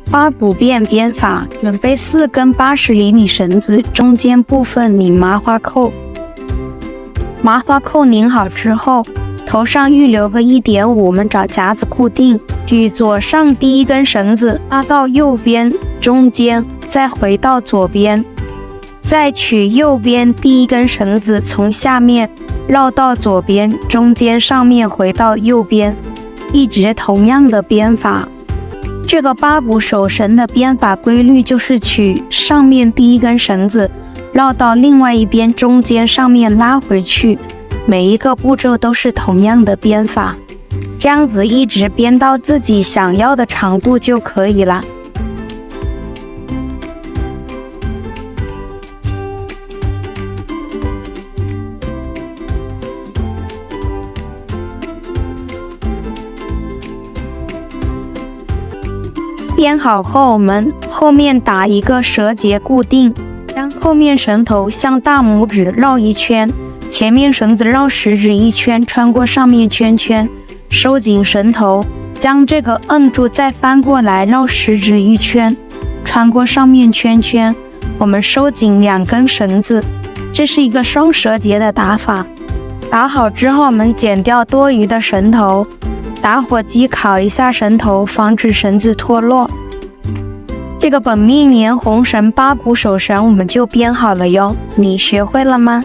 八股辫编法：准备4根80厘米绳子，中间部分拧麻花扣。麻花扣拧好之后，头上预留个1.5，我们找夹子固定。取左上第一根绳子拉到右边中间，再回到左边，再取右边第一根绳子从下面绕到左边中间上面回到右边，一直同样的编法。这个八股手绳的编法规律就是取上面第一根绳子绕到另外一边中间上面拉回去，每一个步骤都是同样的编法，这样子一直编到自己想要的长度就可以了。编好后，我们后面打一个折结固定，将后面绳头向大拇指绕一圈，前面绳子绕食指一圈，穿过上面圈圈，收紧绳头，将这个摁住，再翻过来绕食指一圈，穿过上面圈圈，我们收紧2根绳子，这是一个双折结的打法。打好之后，我们剪掉多余的绳头，打火机烤一下绳头，防止绳子脱落。这个本命年红绳八股手绳我们就编好了哟，你学会了吗？